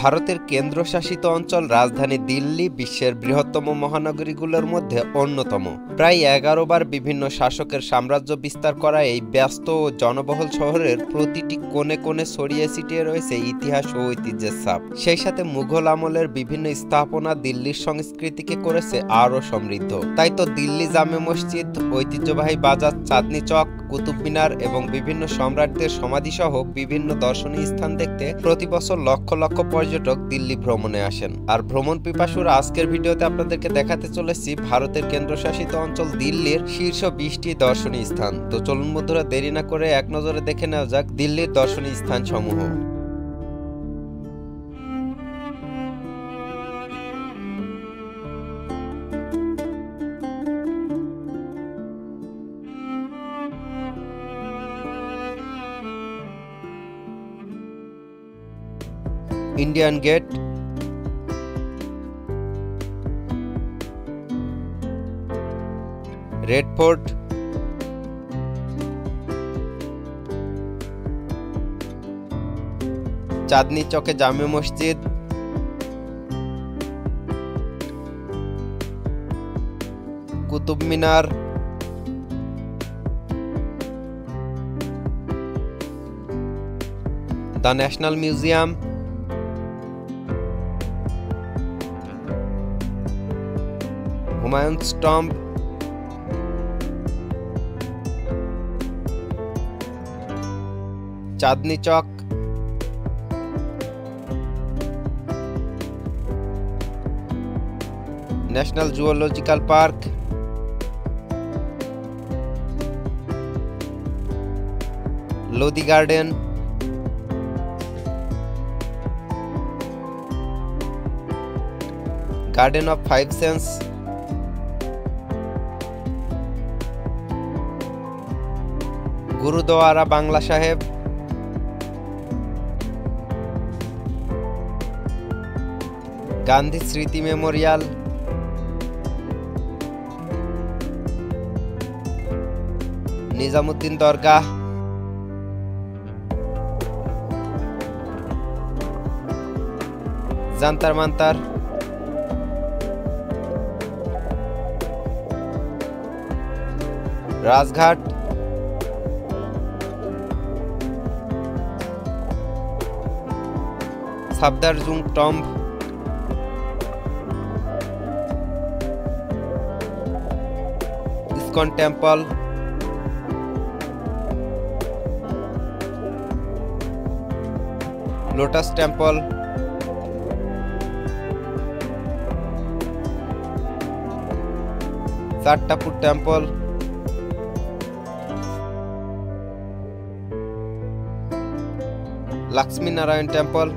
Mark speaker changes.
Speaker 1: ভারতের কেন্দ্রশাসিত অঞ্চল রাজধানী দিল্লি বিশ্বের বৃহত্তম মহানগরীগুলোর মধ্যে অন্যতম। প্রায় 11 বার বিভিন্ন শাসকের সাম্রাজ্য বিস্তার করা এই ব্যস্ত ও জনবহুল শহরের প্রতিটি কোণে কোণে ছড়িয়ে ছিটিয়ে রয়েছে ইতিহাস ও ঐতিহ্যের ছাপ। সেই সাথে মুঘল আমলের বিভিন্ন স্থাপনা দিল্লির সংস্কৃতিকে করেছে আরও সমৃদ্ধ। তাই তো দিল্লি জামে মসজিদ, ঐতিহ্যবাহী বাজার, চাঁদনি চক, কুতুব মিনার এবং বিভিন্ন সম্রাটদের সমাধিসহ বিভিন্ন দর্শনীয় স্থান দেখতে প্রতি বছর লক্ষ লক্ষ পর্যটক দিল্লি ভ্রমণে আসেন। আর ভ্রমণ পিপাসুরা আজকের ভিডিওতে আপনাদেরকে দেখাতে চলেছি ভারতের কেন্দ্রশাসিত অঞ্চল দিল্লির শীর্ষ 20টি দর্শনীয় স্থান। তো চলুন বন্ধুরা, দেরি না করে এক নজরে দেখে নেওয়া যাক দিল্লির দর্শনীয় স্থান সমূহ। Indian gate, red fort, Chandni চকে Jama Masjid, Qutub Minar, the national museum, Humayun's tomb, Chandni Chowk, national zoological park, Lodi garden, garden of 5 sense, Gurudwara Bangla Sahib, Gandhi Smriti memorial, Nizamuddin Dargah, Jantar Mantar, Rajghat, Safdarjung tomb, ISKCON temple, lotus temple, Chhatarpur temple, Lakshmi Narayan temple,